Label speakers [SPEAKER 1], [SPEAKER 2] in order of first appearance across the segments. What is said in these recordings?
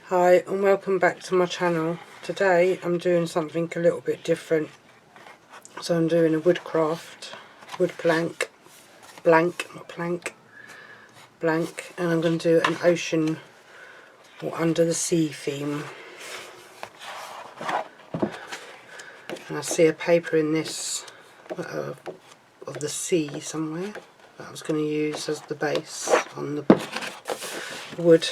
[SPEAKER 1] Hi and welcome back to my channel. Today I'm doing something a little bit different. So I'm doing a wood plank, and I'm going to do an ocean or under the sea theme. And I see a paper in this of the sea somewhere that I was going to use as the base on the wood.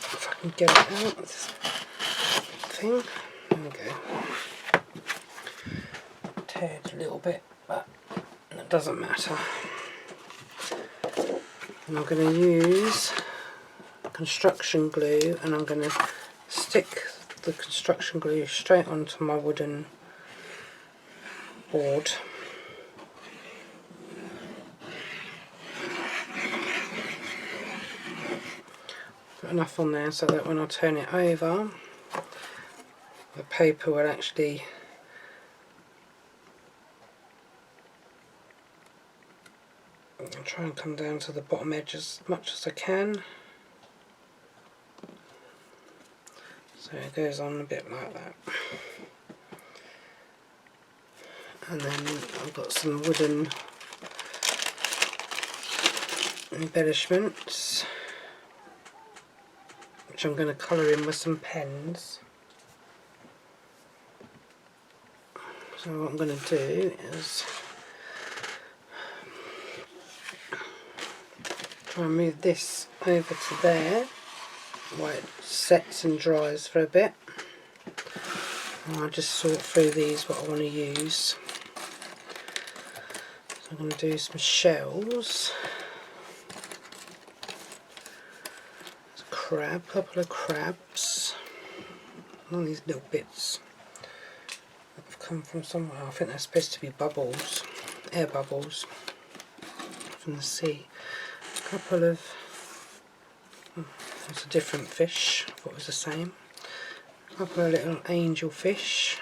[SPEAKER 1] If I can get it out, this thing. There we go. Teared a little bit, but it doesn't matter. And I'm going to use construction glue, and I'm going to stick the construction glue straight onto my wooden board. Put enough on there so that when I turn it over, the paper will actually try and come down to the bottom edge as much as I can. So it goes on a bit like that. And then I've got some wooden embellishments, which I'm going to colour in with some pens. So what I'm going to do is try and move this over to there while it sets and dries for a bit. And I'll just sort through these what I want to use. So I'm going to do some shells. A couple of crabs. All these little bits that have come from somewhere. I think they're supposed to be bubbles, air bubbles from the sea. A couple of, it's a different fish, I thought it was the same. A couple of little angel fish.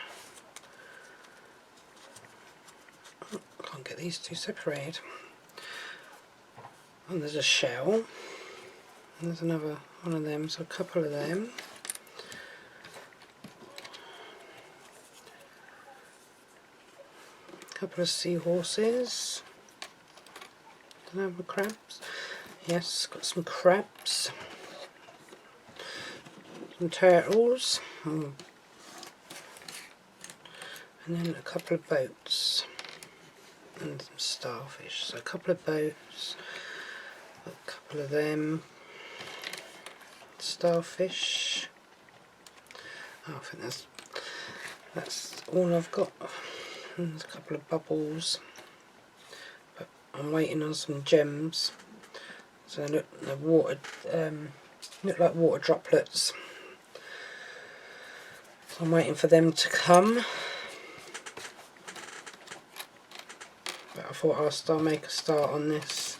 [SPEAKER 1] Oh, can't get these two separated. And there's a shell. And there's another one of them, so a couple of them. A couple of seahorses. Don't have the crabs. Yes, got some crabs. Some turtles. And then a couple of boats. And some starfish. So a couple of boats. A couple of them. Starfish. Oh, I think that's all I've got. And there's a couple of bubbles, but I'm waiting on some gems. So they look like water droplets. So I'm waiting for them to come. But I thought I'll make a start on this,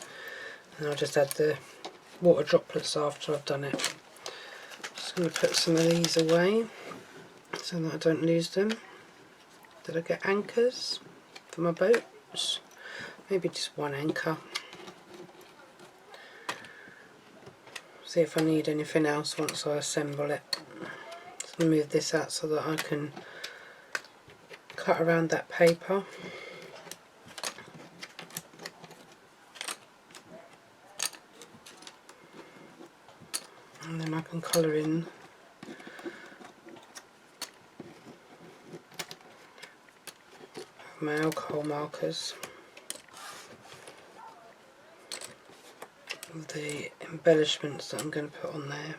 [SPEAKER 1] and I'll just add the water droplets after I've done it. Just going to put some of these away so that I don't lose them. Did I get anchors for my boats? Maybe just one anchor. See if I need anything else once I assemble it. Just move this out so that I can cut around that paper. And then I can colour in my alcohol markers, the embellishments that I'm going to put on there.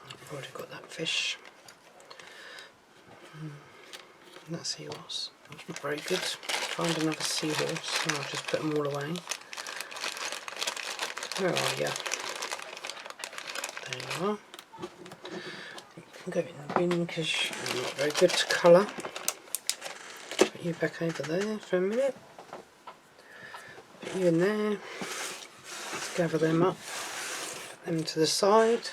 [SPEAKER 1] I've already got that fish. And that seahorse. That's not very good. Find another seahorse and I'll just put them all away. Where are you? There you are. You can go in the bin because you're not very good to colour. Put you back over there for a minute. Put you in there. Let's gather them up. Put them to the side.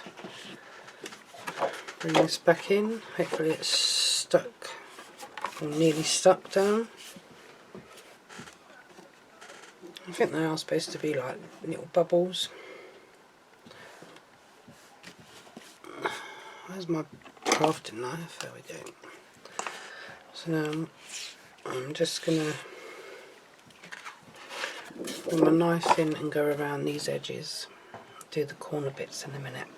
[SPEAKER 1] Bring this back in, hopefully it's stuck or nearly stuck down. I think they are supposed to be like little bubbles. Where's my crafting knife? There we go. So now I'm just going to put my knife in and go around these edges. Do the corner bits in a minute.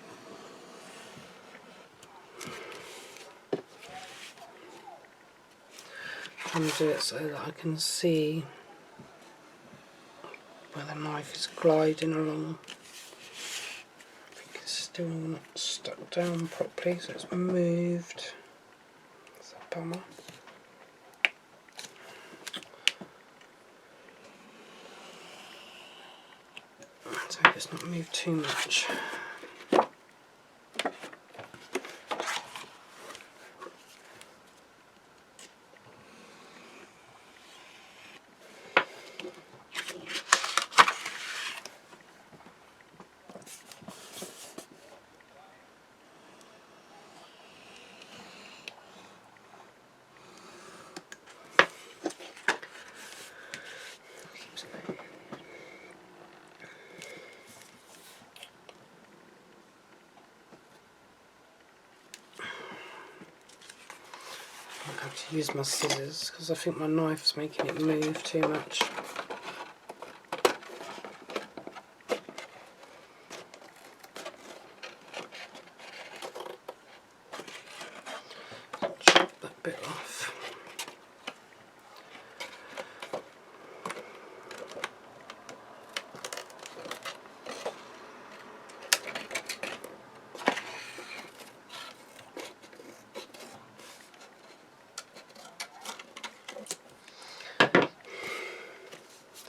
[SPEAKER 1] Trying to do it so that I can see where the knife is gliding along. I think it's still not stuck down properly, so it's moved. It's a bummer. Let's hope it's not moved too much. I have to use my scissors because I think my knife's making it move too much. Chop that bit off.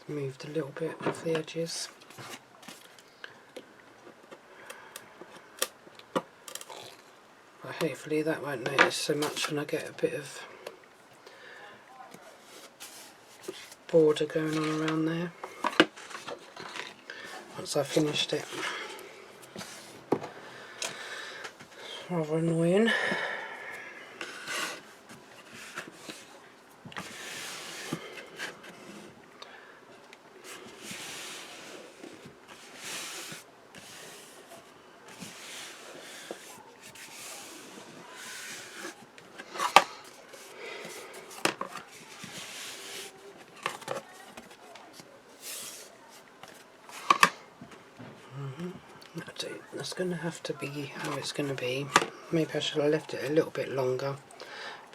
[SPEAKER 1] Moved a little bit off the edges. But hopefully that won't notice so much when I get a bit of border going on around there once I've finished it. Rather annoying. That's going to have to be how it's going to be. Maybe I should have left it a little bit longer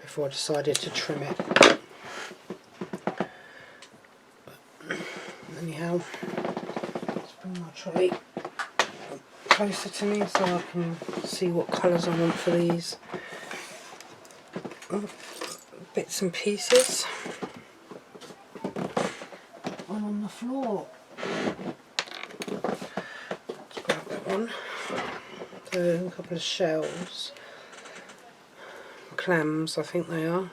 [SPEAKER 1] before I decided to trim it. But anyhow, let's bring my trolley closer to me so I can see what colours I want for these bits and pieces. One on the floor. Let's grab that one. So a couple of shells, clams I think they are.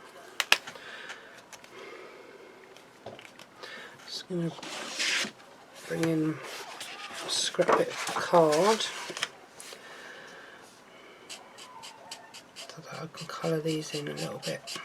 [SPEAKER 1] Just going to bring in a scrap bit of card so that I can colour these in a little bit.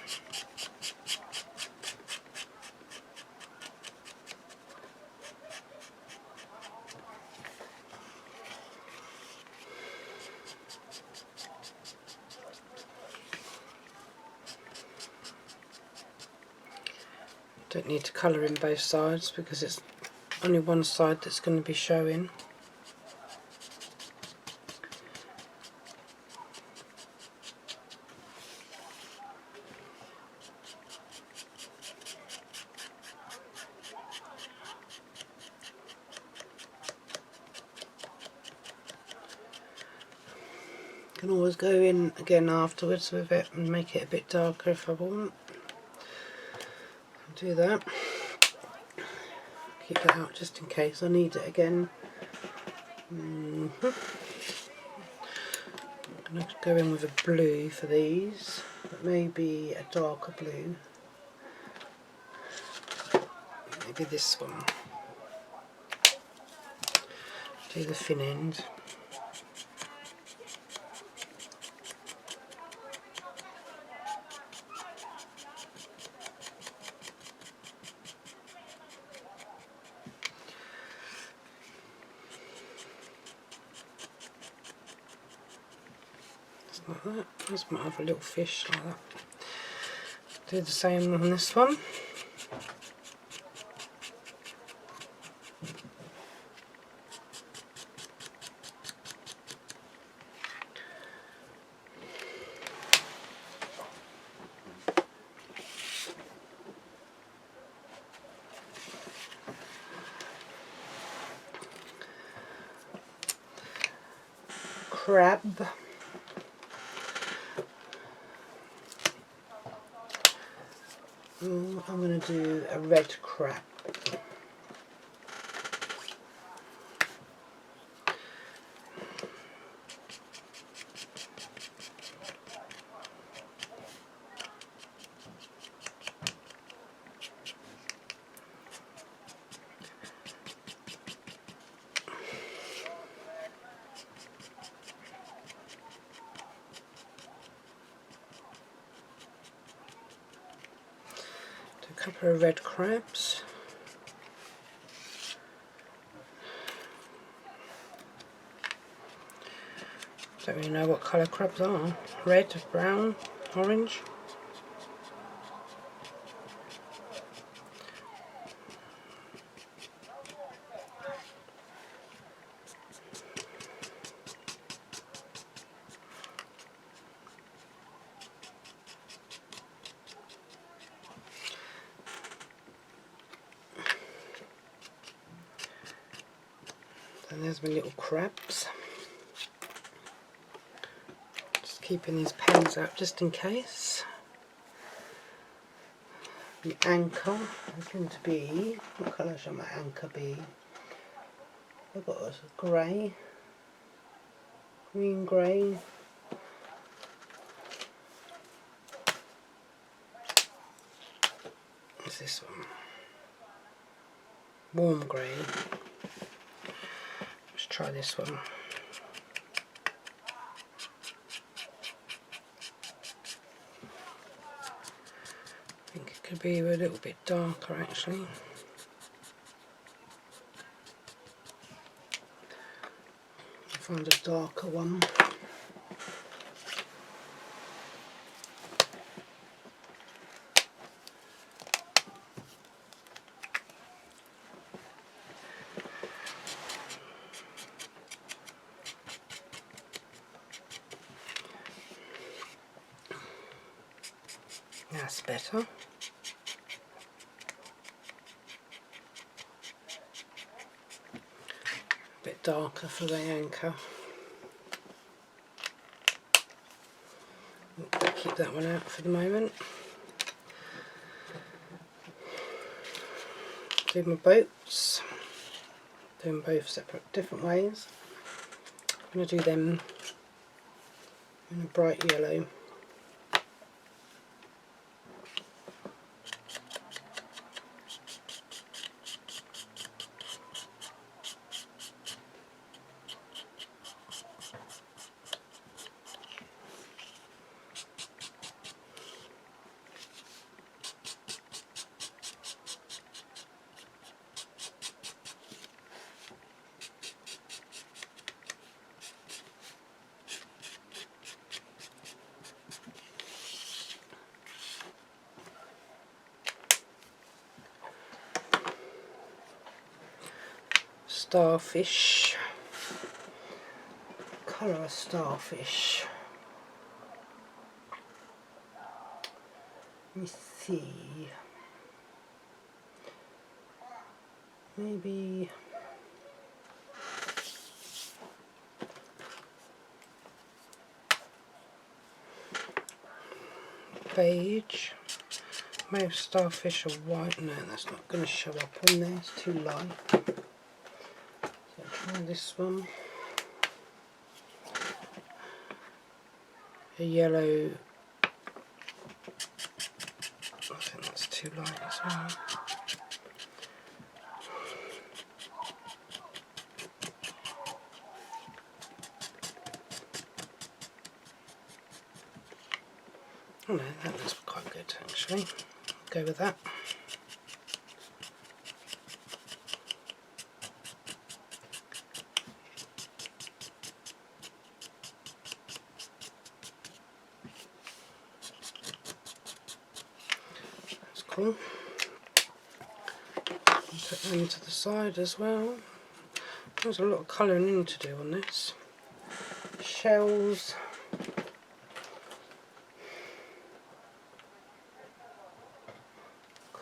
[SPEAKER 1] Don't need to colour in both sides because it's only one side that's going to be showing. Can always go in again afterwards with it and make it a bit darker if I want. Do that. Keep that out just in case I need it again. I'm going to go in with a blue for these, but maybe a darker blue. Maybe this one. Do the thin end. like that. This might have a little fish like that. Do the same on this one. Crab. I'm going to do a red crab. A couple of red crabs. Don't really know what colour crabs are. Red, brown, orange. And there's my little crabs. Just keeping these pens out just in case. The anchor is going to be, what colour shall my anchor be? I've got a grey, green grey. What's this one? Warm grey. Let's try this one. I think it could be a little bit darker actually. I'll find a darker one. That's better. A bit darker for the anchor. I'll keep that one out for the moment. Do my boats. Do them both separate, different ways. I'm going to do them in a bright yellow. Starfish. Colour of starfish. Let me see. Maybe beige. Most starfish are white. No, that's not going to show up on there. It's too light. So try this one. A yellow. I think that's too light as well. Oh no, that looks quite good actually. Go with that. cool. Put them to the side as well. There's a lot of colouring in to do on this. Shells.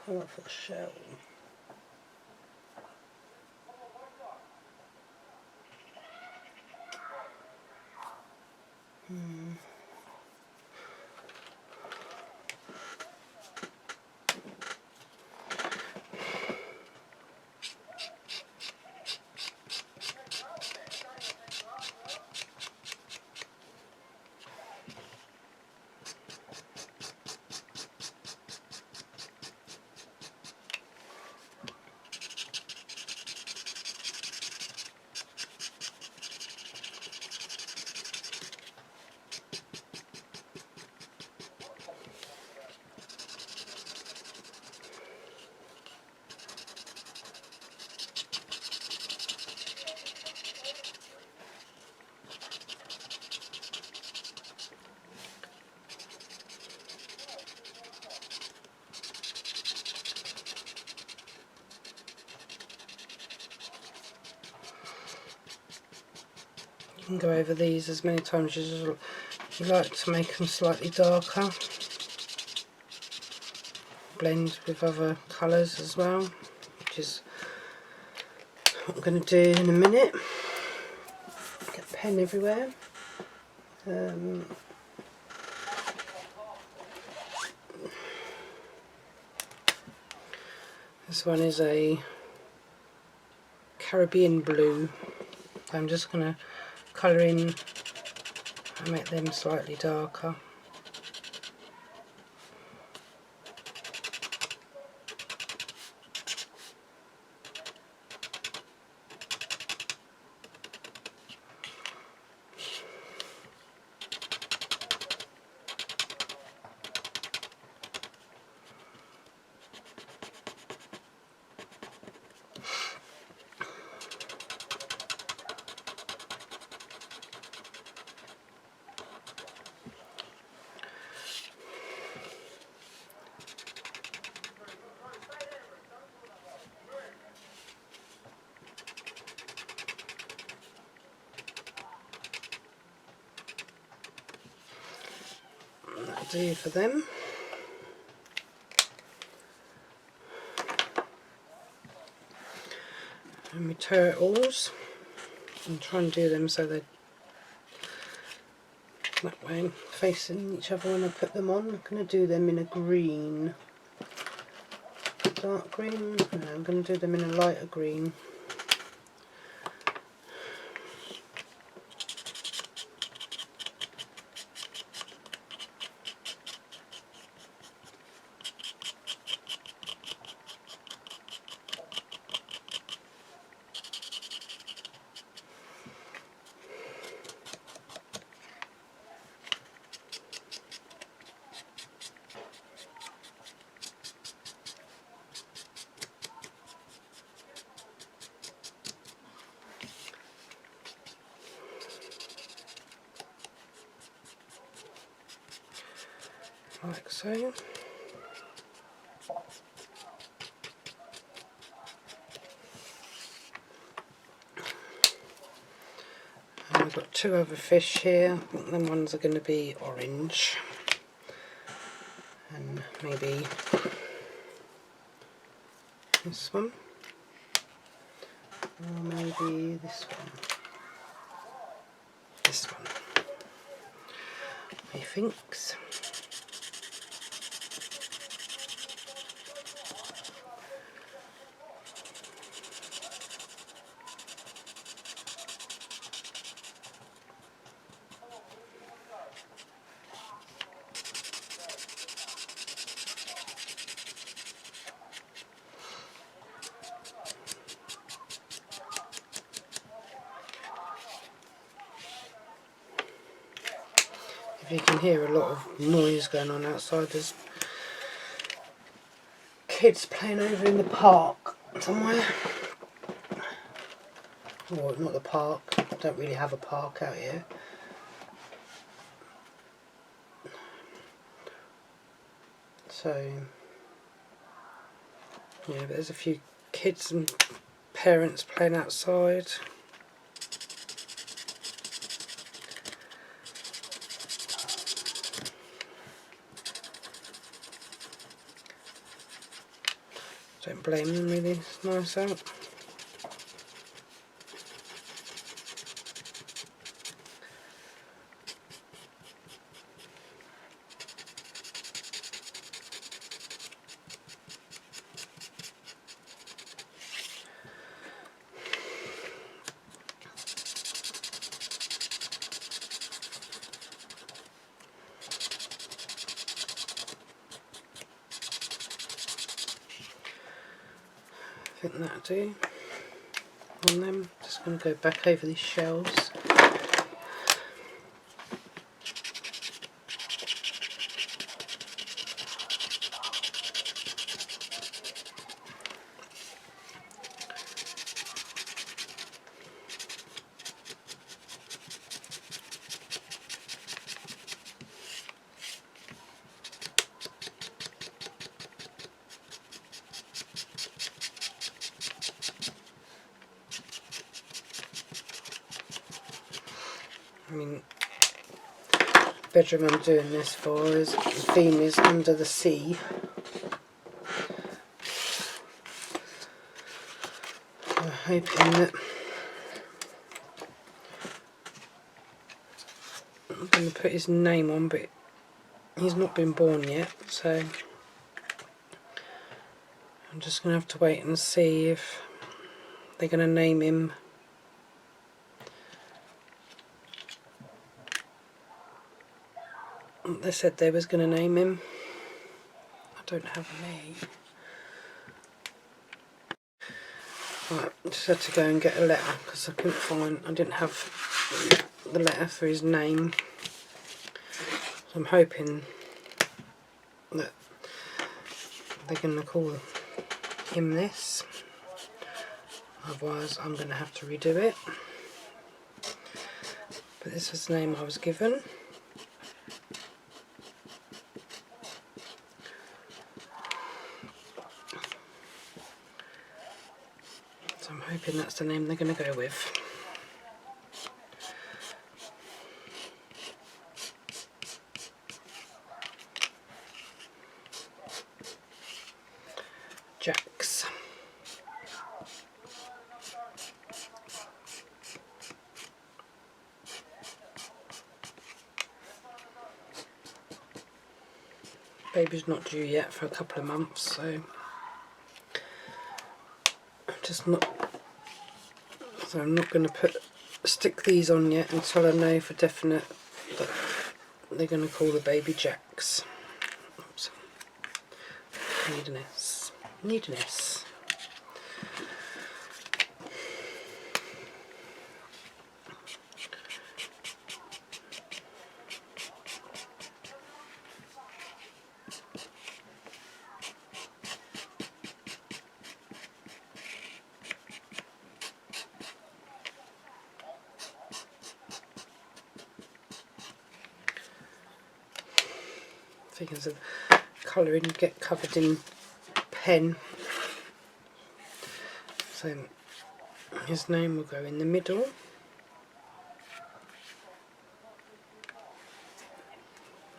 [SPEAKER 1] Colour for the shell. You can go over these as many times as you like to make them slightly darker. Blend with other colours as well, which is what I'm going to do in a minute. Get pen everywhere. This one is a Caribbean blue. I'm just going to colour in and make them slightly darker. That'll do for them. And my turtles, and try and do them so they're that way, facing each other when I put them on. I'm going to do them in a green, dark green. No, I'm going to do them in a lighter green. Like so. And I've got two other fish here. I think them ones are going to be orange. And maybe this one. Or maybe this one. This one. Methinks. If you can hear a lot of noise going on outside, there's kids playing over in the park somewhere. Well, not the park, I don't really have a park out here. So Yeah, but there's a few kids and parents playing outside. Don't blame them really, it's nice out. I think that'll do on them. Just going to go back over these shelves. I mean, the bedroom I'm doing this for is, the theme is under the sea. So I'm hoping that I'm going to put his name on, but he's not been born yet, so I'm just going to have to wait and see if they're going to name him. They said they was going to name him. I don't have a name. Right, I just had to go and get a letter because I couldn't find, I didn't have the letter for his name. So I'm hoping that they're going to call him this. Otherwise I'm going to have to redo it. But this was the name I was given. So I'm hoping that's the name they're going to go with. Jax. Baby's not due yet for a couple of months, so I'm not going to stick these on yet until I know for definite that they're going to call the baby Jax. Oops. Need an S. Need an S. Because of colouring get covered in pen, so his name will go in the middle.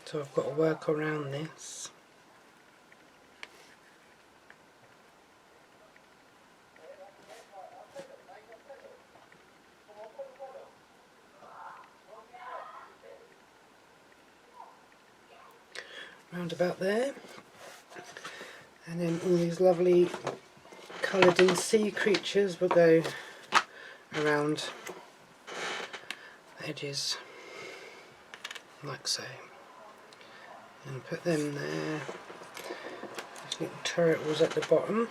[SPEAKER 1] So I've got to work around this. Round about there, and then all these lovely coloured in sea creatures will go around the edges like so, and put them there. This little turret was at the bottom.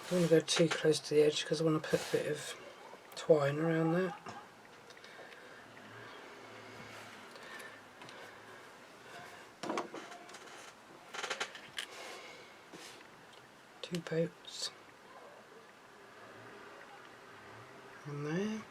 [SPEAKER 1] I don't want to go too close to the edge because I want to put a bit of twine around that. Two boats in there.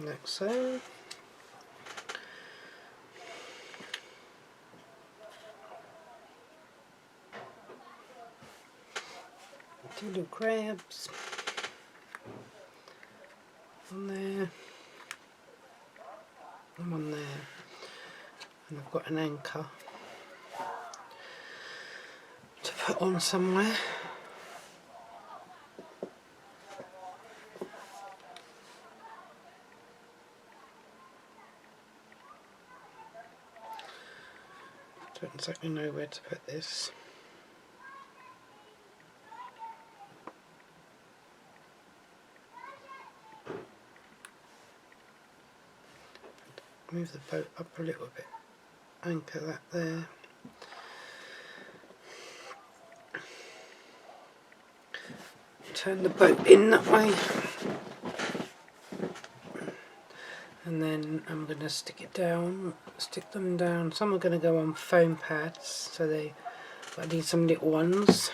[SPEAKER 1] like so. Two little crabs on there, and one there, and I've got an anchor to put on somewhere. Don't exactly know where to put this. Move the boat up a little bit, anchor that there. Turn the boat in that way, and then I'm going to stick them down. Some are going to go on foam pads, so I need some little ones.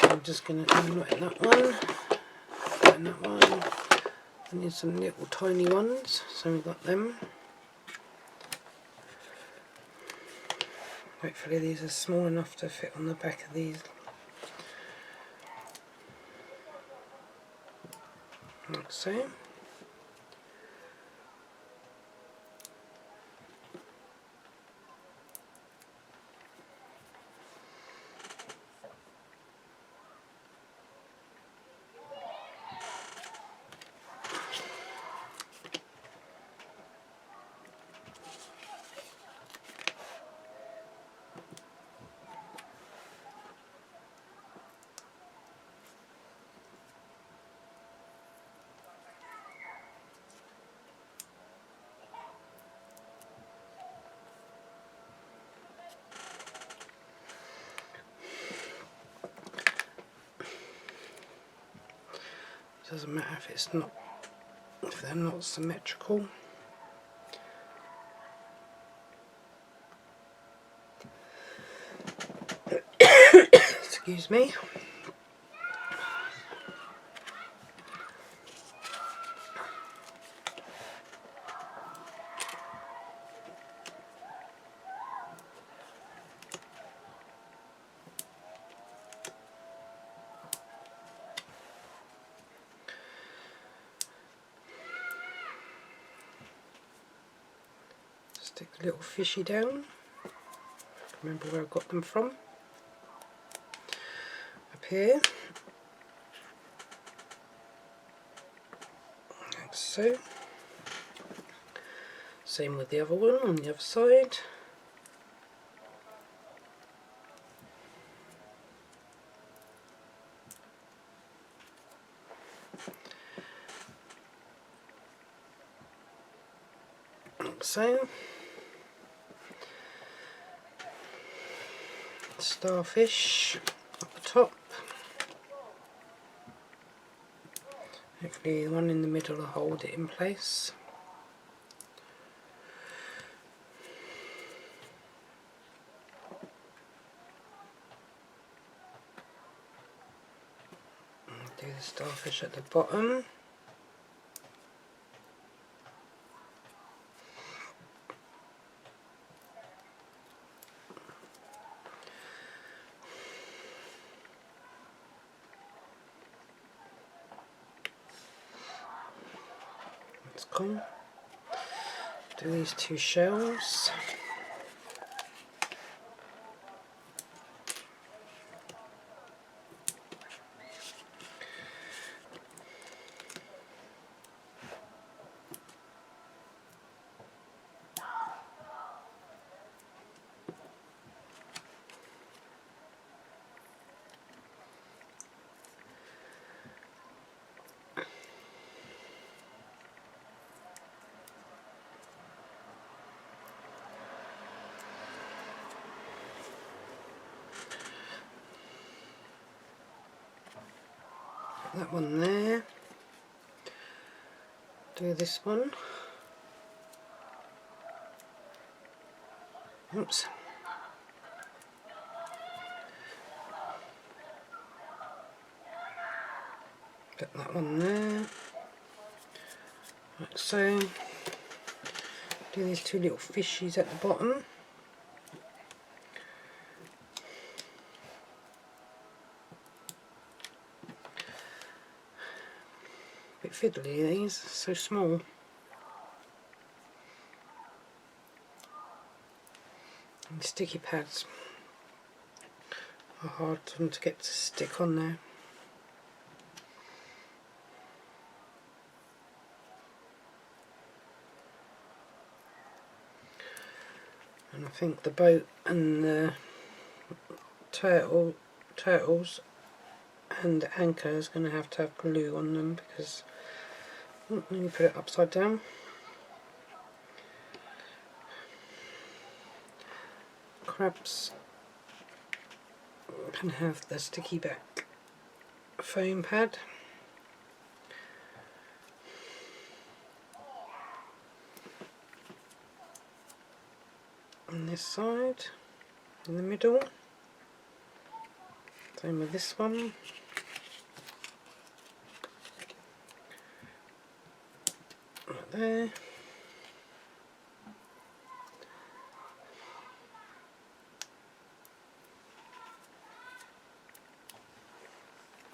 [SPEAKER 1] I'm just going to not in that one, not in that one. I need some little tiny ones, so we've got them. Hopefully these are small enough to fit on the back of these. Like so. Doesn't matter if they're not symmetrical. Excuse me. Stick the little fishy down. Remember where I got them from. Up here. Like so. Same with the other one on the other side. Like so. Starfish up the top. Hopefully the one in the middle will hold it in place. Do the starfish at the bottom. That's cool. Do these two shells. That one there. Do this one. Oops. Put that one there. like so. Do these two little fishies at the bottom. A bit fiddly these, so small. And sticky pads are hard for them to get to stick on there. And I think the boat and the turtles and the anchor is going to have glue on them because let me put it upside down. Crabs can have the sticky back foam pad. On this side, in the middle. Same with this one. Right there.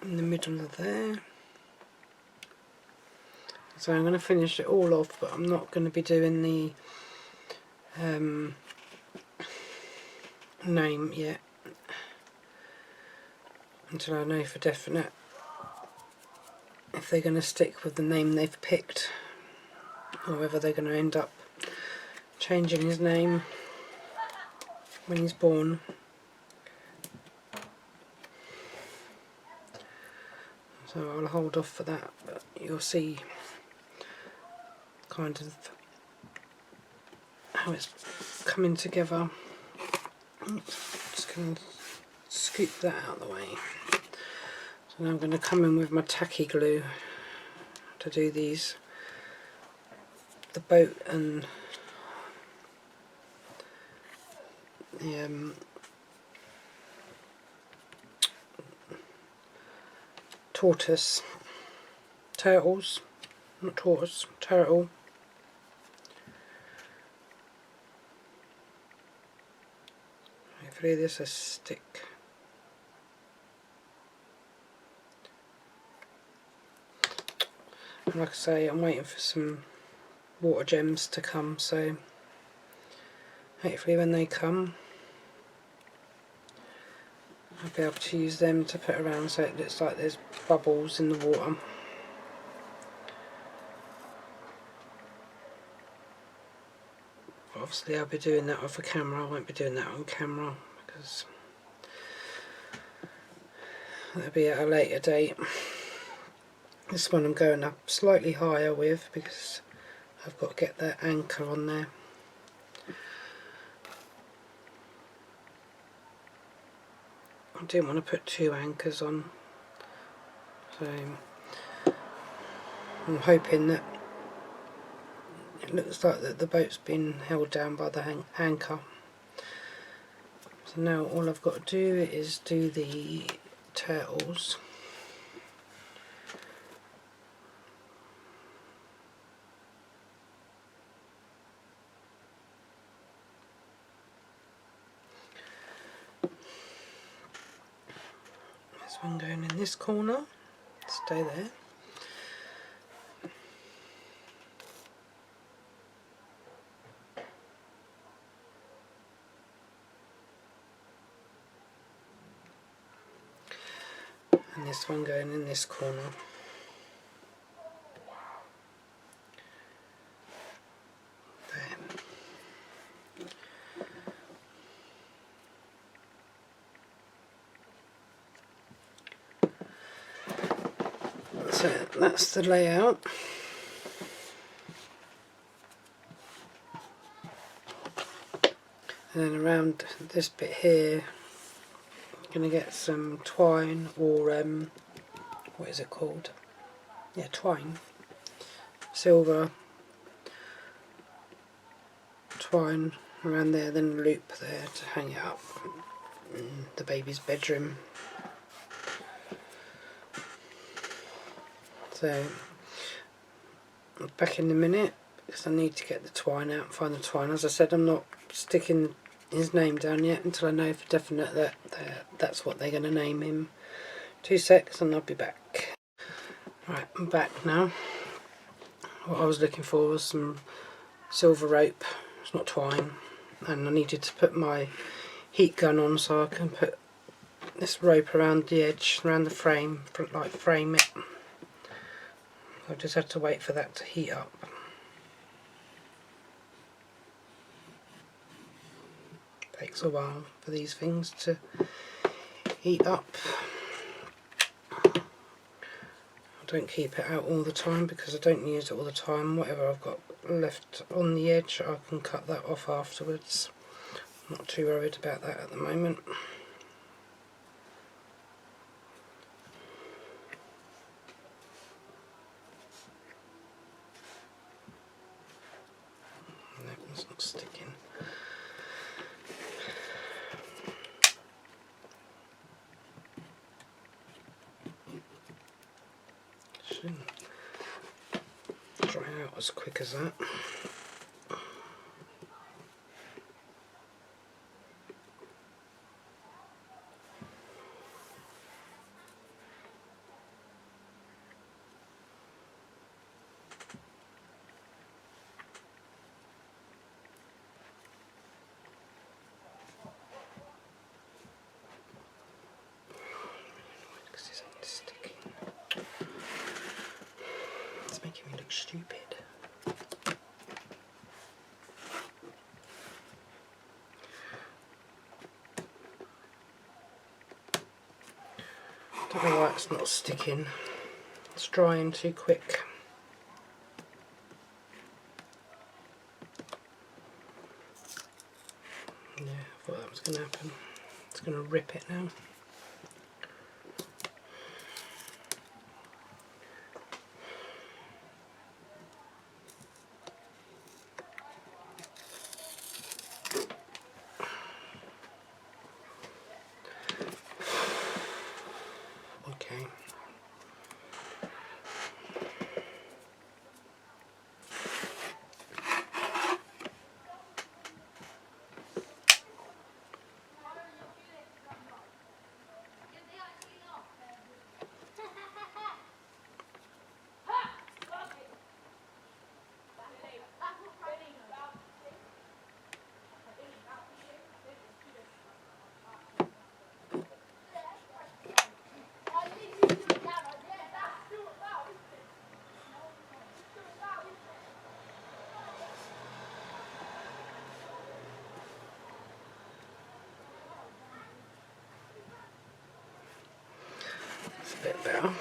[SPEAKER 1] In the middle of there. So I'm going to finish it all off, but I'm not going to be doing the name yet until I know for definite if they're going to stick with the name they've picked or whether they're going to end up changing his name when he's born. So I'll hold off for that, but you'll see kind of how it's coming together. Oops, just going to scoop that out of the way. So now I'm going to come in with my tacky glue to do these, the boat and the turtle. Hopefully this will stick. And like I say, I'm waiting for some water gems to come, so hopefully when they come I'll be able to use them to put around so it looks like there's bubbles in the water. Obviously I'll be doing that off a camera, I won't be doing that on camera because that'll be at a later date. This one I'm going up slightly higher with because I've got to get that anchor on there. I didn't want to put two anchors on, so I'm hoping that it looks like that the boat's been held down by the anchor. So now all I've got to do is do the turtles. This one going in this corner, stay there. And this one going in this corner. There. So that's the layout. And then around this bit here I'm going to get some twine or what is it called? Yeah, twine. Silver twine around there, then a loop there to hang it up in the baby's bedroom. So I'm back in a minute because I need to get the twine out and find the twine. As I said, I'm not sticking his name down yet until I know for definite that that's what they're going to name him. 2 secs and I'll be back. Right, I'm back now. What I was looking for was some silver rope, it's not twine, and I needed to put my heat gun on so I can put this rope around the edge, around the frame, like frame it. I just had to wait for that to heat up. Takes a while for these things to heat up. I don't keep it out all the time because I don't use it all the time. Whatever I've got left on the edge I can cut that off afterwards. I'm not too worried about that at the moment. No, it's not sticking. Shouldn't dry out as quick as that. It's making me look stupid. Don't know why it's not sticking. It's drying too quick. Yeah, I thought that was going to happen. It's going to rip it now. Okay. It's a bit better.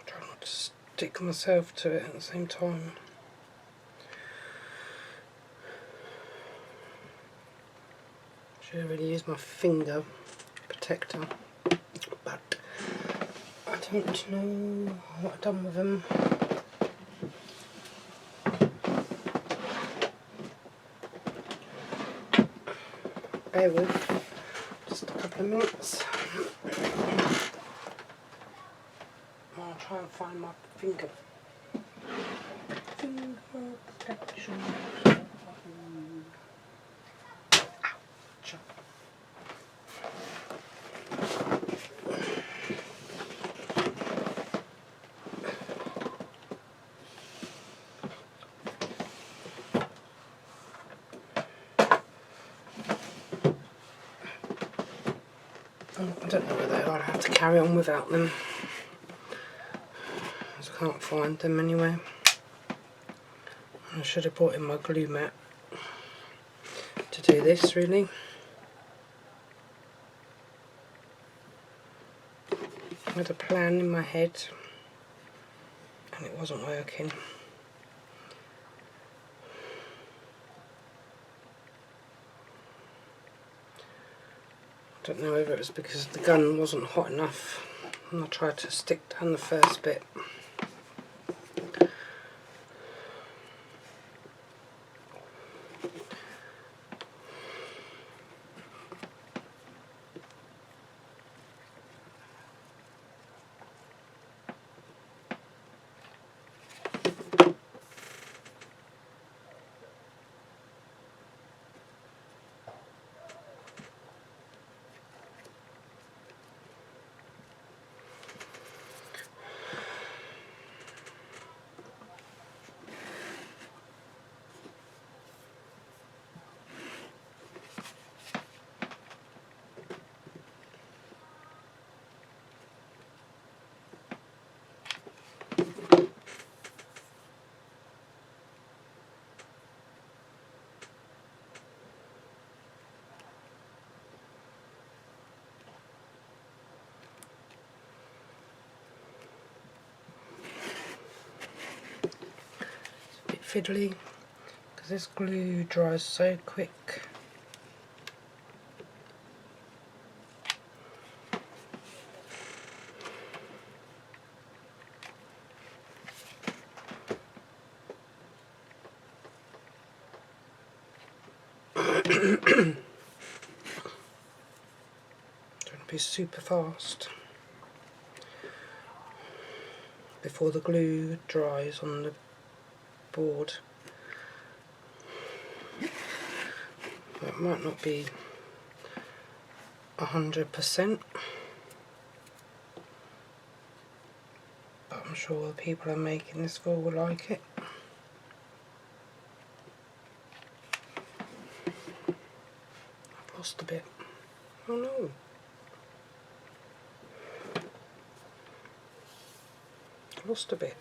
[SPEAKER 1] Try not to stick myself to it at the same time. Should have really used my finger protector, but I don't know what I've done with them. Bear with, just a couple of minutes. I'll try and find my finger protection. Ouch. I don't know where they are, I'll have to carry on without them. I can't find them anywhere. I should have brought in my glue mat to do this really. I had a plan in my head and it wasn't working. I don't know whether it was because the gun wasn't hot enough and I tried to stick down the first bit. Fiddly because this glue dries so quick. Trying to be super fast before the glue dries on the board. It might not be 100%, but I'm sure the people I'm making this for will like it. I've lost a bit. Oh no. I've lost a bit.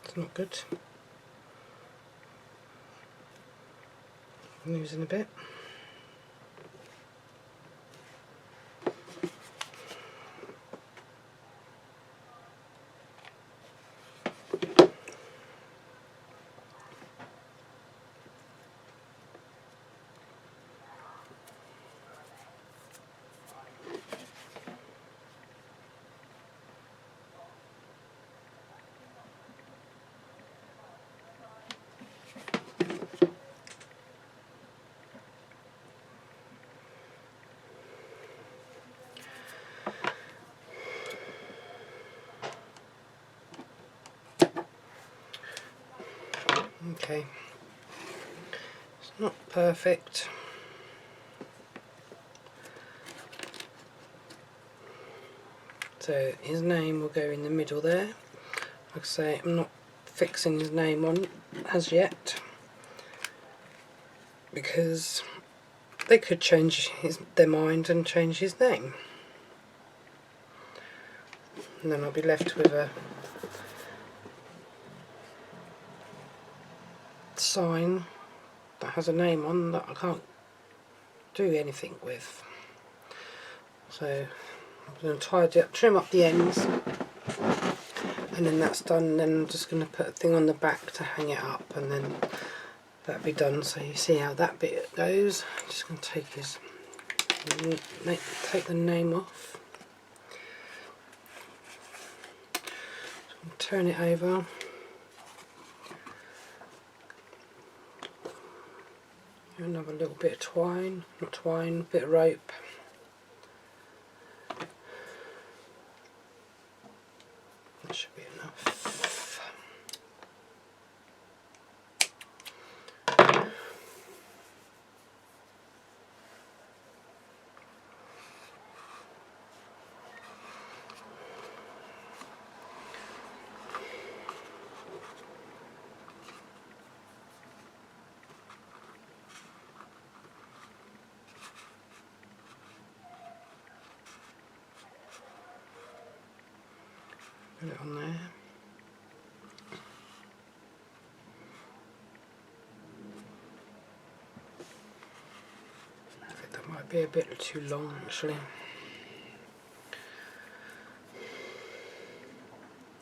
[SPEAKER 1] It's not good. I'm losing a bit. Okay, it's not perfect. So his name will go in the middle there. Like I say, I'm not fixing his name on as yet because they could change their mind and change his name. And then I'll be left with a sign that has a name on that I can't do anything with. So I'm going to tidy up, trim up the ends, and then that's done. Then I'm just going to put a thing on the back to hang it up, and then that'll be done. So you see how that bit goes. I'm just going to take the name off, turn it over. Another little bit of twine, not twine, bit of rope. That should be enough. Put it on there. I think that might be a bit too long actually.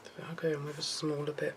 [SPEAKER 1] So I'll go in with a smaller bit.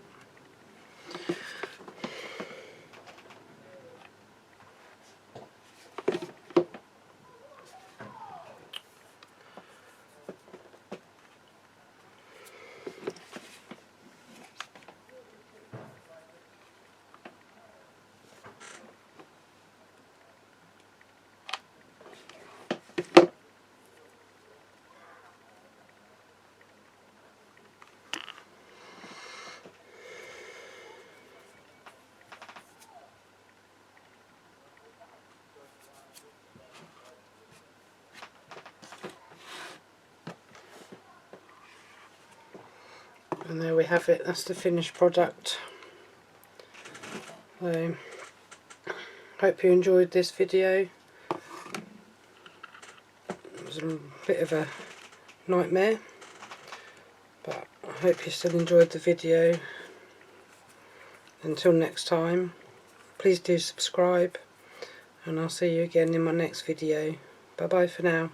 [SPEAKER 1] And there we have it, that's the finished product. So, hope you enjoyed this video. It was a bit of a nightmare, but I hope you still enjoyed the video. Until next time, please do subscribe, and I'll see you again in my next video. Bye bye for now.